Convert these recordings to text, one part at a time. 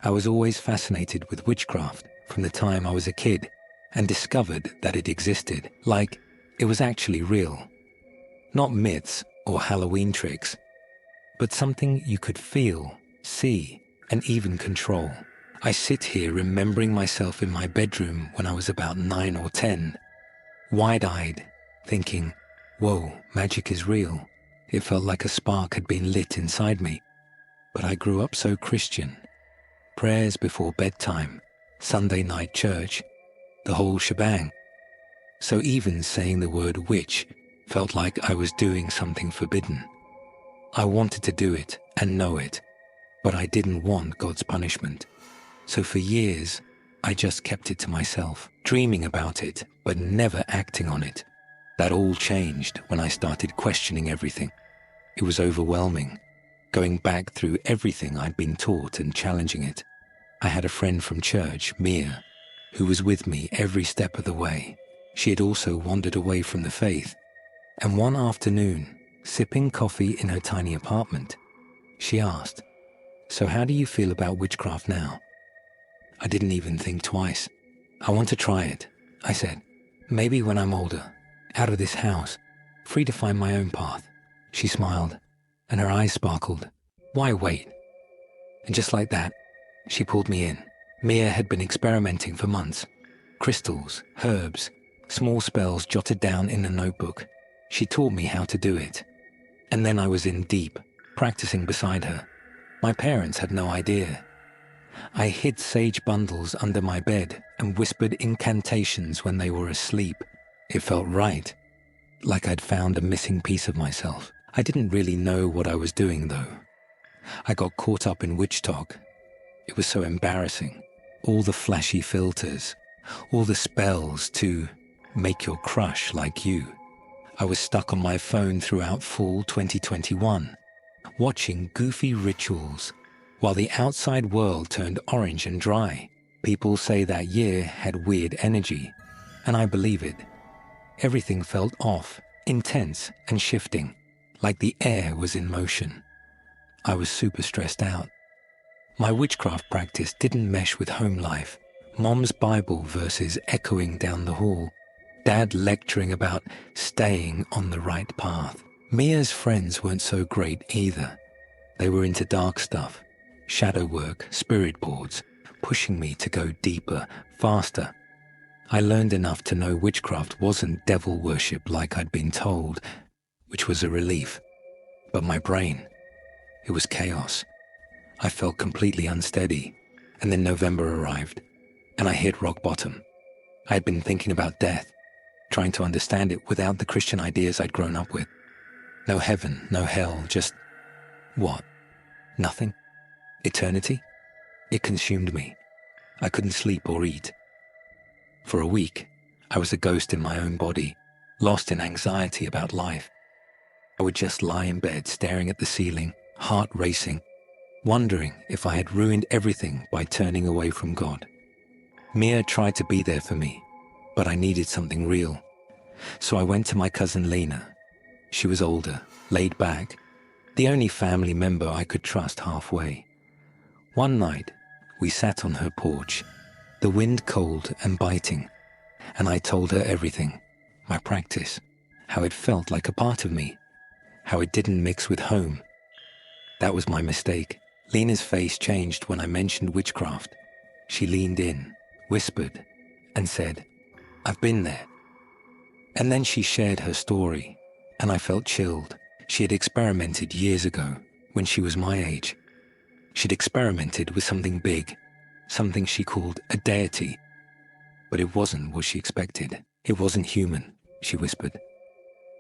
I was always fascinated with witchcraft from the time I was a kid and discovered that it existed, like it was actually real. Not myths or Halloween tricks, but something you could feel, see, and even control. I sit here remembering myself in my bedroom when I was about 9 or 10, wide-eyed, thinking, whoa, magic is real. It felt like a spark had been lit inside me. But I grew up so Christian. Prayers before bedtime, Sunday night church, the whole shebang. So even saying the word witch felt like I was doing something forbidden. I wanted to do it and know it, but I didn't want God's punishment. So for years, I just kept it to myself, dreaming about it, but never acting on it. That all changed when I started questioning everything. It was overwhelming, going back through everything I'd been taught and challenging it. I had a friend from church, Mia, who was with me every step of the way. She had also wandered away from the faith. And one afternoon, sipping coffee in her tiny apartment, she asked, "So how do you feel about witchcraft now?" I didn't even think twice. "I want to try it," I said. "Maybe when I'm older, out of this house, free to find my own path." She smiled, and her eyes sparkled. "Why wait?" And just like that, she pulled me in. Mia had been experimenting for months. Crystals, herbs, small spells jotted down in a notebook. She taught me how to do it. And then I was in deep, practicing beside her. My parents had no idea. I hid sage bundles under my bed and whispered incantations when they were asleep. It felt right, like I'd found a missing piece of myself. I didn't really know what I was doing, though. I got caught up in witch talk. It was so embarrassing. All the flashy filters, all the spells to make your crush like you. I was stuck on my phone throughout fall 2021, watching goofy rituals while the outside world turned orange and dry. People say that year had weird energy, and I believe it. Everything felt off, intense and shifting, like the air was in motion. I was super stressed out. My witchcraft practice didn't mesh with home life. Mom's Bible verses echoing down the hall. Dad lecturing about staying on the right path. Mia's friends weren't so great either. They were into dark stuff, shadow work, spirit boards, pushing me to go deeper, faster. I learned enough to know witchcraft wasn't devil worship like I'd been told, which was a relief. But my brain, it was chaos. I felt completely unsteady. And then November arrived, and I hit rock bottom. I had been thinking about death, trying to understand it without the Christian ideas I'd grown up with. No heaven, no hell, just what? Nothing? Eternity? It consumed me. I couldn't sleep or eat. For a week, I was a ghost in my own body, lost in anxiety about life. I would just lie in bed staring at the ceiling, heart racing, wondering if I had ruined everything by turning away from God. Mia tried to be there for me, but I needed something real. So I went to my cousin Lena. She was older, laid back, the only family member I could trust halfway. One night, we sat on her porch, the wind cold and biting, and I told her everything, my practice, how it felt like a part of me, how it didn't mix with home. That was my mistake. Lena's face changed when I mentioned witchcraft. She leaned in, whispered, and said, "I've been there." And then she shared her story, and I felt chilled. She had experimented years ago, when she was my age. She'd experimented with something big, something she called a deity. But it wasn't what she expected. It wasn't human, she whispered.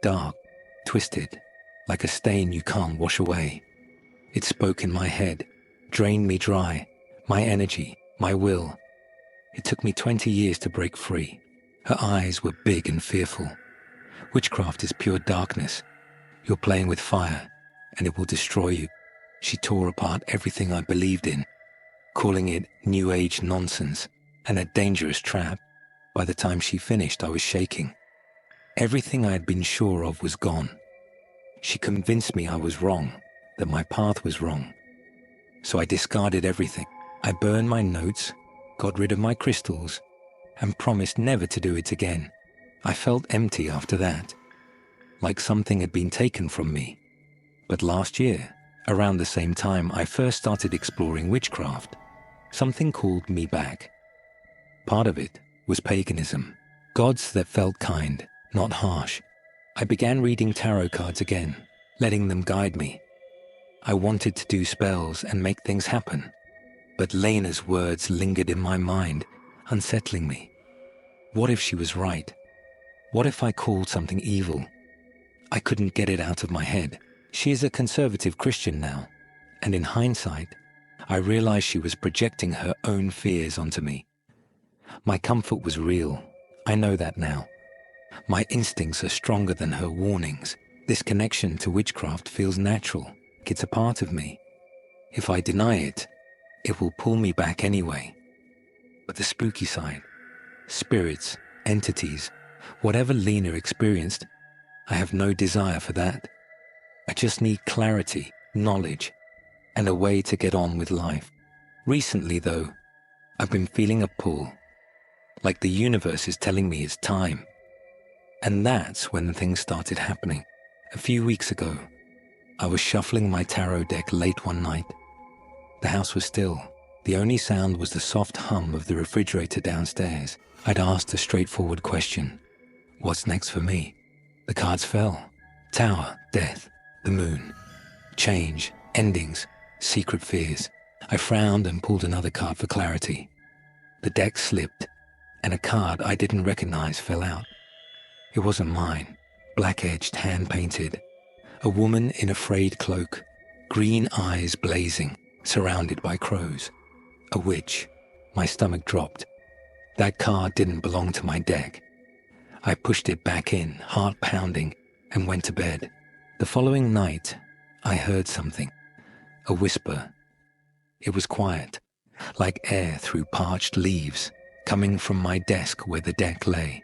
Dark, twisted, like a stain you can't wash away. It spoke in my head, drained me dry, my energy, my will. It took me 20 years to break free. Her eyes were big and fearful. Witchcraft is pure darkness. You're playing with fire, and it will destroy you. She tore apart everything I believed in, calling it New Age nonsense and a dangerous trap. By the time she finished, I was shaking. Everything I had been sure of was gone. She convinced me I was wrong, that my path was wrong. So I discarded everything. I burned my notes, got rid of my crystals, and promised never to do it again. I felt empty after that, like something had been taken from me. But last year, around the same time I first started exploring witchcraft, something called me back. Part of it was paganism, gods that felt kind, not harsh. I began reading tarot cards again, letting them guide me. I wanted to do spells and make things happen, but Lena's words lingered in my mind, unsettling me. What if she was right? What if I called something evil? I couldn't get it out of my head. She is a conservative Christian now, and in hindsight, I realized she was projecting her own fears onto me. My comfort was real. I know that now. My instincts are stronger than her warnings. This connection to witchcraft feels natural. It's a part of me. If I deny it, it will pull me back anyway. But the spooky side, spirits, entities, whatever Lena experienced, I have no desire for that. I just need clarity, knowledge, and a way to get on with life. Recently, though, I've been feeling a pull, like the universe is telling me it's time. And that's when things started happening. A few weeks ago, I was shuffling my tarot deck late one night. The house was still. The only sound was the soft hum of the refrigerator downstairs. I'd asked a straightforward question. What's next for me? The cards fell. Tower, death, the moon. Change, endings, secret fears. I frowned and pulled another card for clarity. The deck slipped, and a card I didn't recognize fell out. It wasn't mine. Black-edged, hand-painted. A woman in a frayed cloak, green eyes blazing, surrounded by crows. A witch. My stomach dropped. That card didn't belong to my deck. I pushed it back in, heart pounding, and went to bed. The following night, I heard something. A whisper. It was quiet, like air through parched leaves, coming from my desk where the deck lay.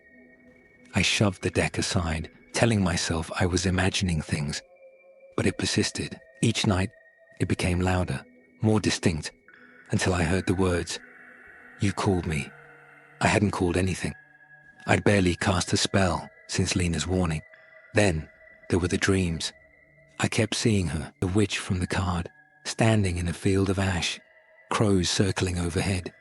I shoved the deck aside, telling myself I was imagining things. But it persisted. Each night, it became louder, more distinct, until I heard the words, "You called me." I hadn't called anything. I'd barely cast a spell since Lena's warning. Then, there were the dreams. I kept seeing her, the witch from the card, standing in a field of ash, crows circling overhead.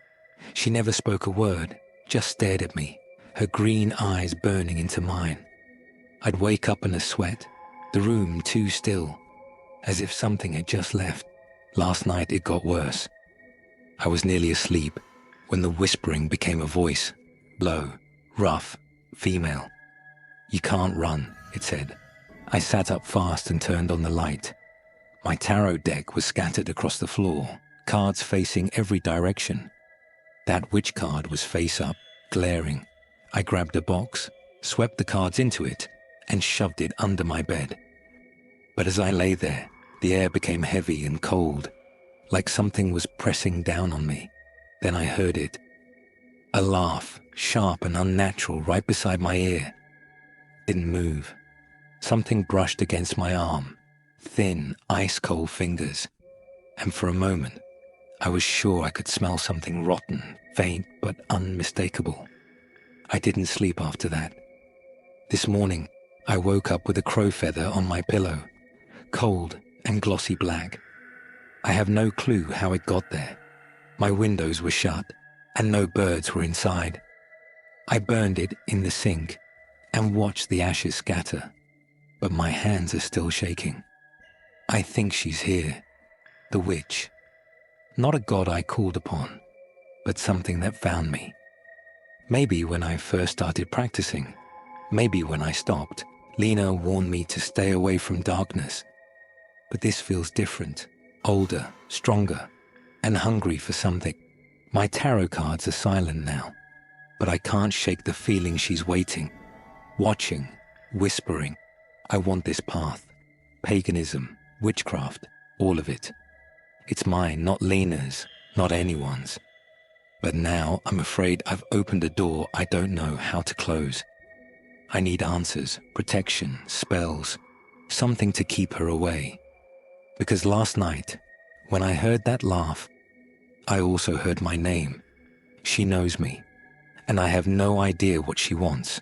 She never spoke a word, just stared at me, her green eyes burning into mine. I'd wake up in a sweat, the room too still, as if something had just left. Last night it got worse. I was nearly asleep when the whispering became a voice, low, rough, female. "You can't run," it said. I sat up fast and turned on the light. My tarot deck was scattered across the floor, cards facing every direction. That witch card was face up, glaring. I grabbed a box, swept the cards into it, and shoved it under my bed. But as I lay there, the air became heavy and cold, like something was pressing down on me. Then I heard it. A laugh, sharp and unnatural, right beside my ear. Didn't move. Something brushed against my arm, thin, ice-cold fingers. And for a moment, I was sure I could smell something rotten, faint but unmistakable. I didn't sleep after that. This morning, I woke up with a crow feather on my pillow, cold and glossy black. I have no clue how it got there. My windows were shut, and no birds were inside. I burned it in the sink and watched the ashes scatter, but my hands are still shaking. I think she's here, the witch. Not a god I called upon, but something that found me. Maybe when I first started practicing, maybe when I stopped, Lena warned me to stay away from darkness. But this feels different, older, stronger, and hungry for something. My tarot cards are silent now, but I can't shake the feeling she's waiting, watching, whispering. I want this path. Paganism, witchcraft, all of it. It's mine, not Lena's, not anyone's. But now I'm afraid I've opened a door I don't know how to close. I need answers, protection, spells, something to keep her away. Because last night, when I heard that laugh, I also heard my name. She knows me, and I have no idea what she wants.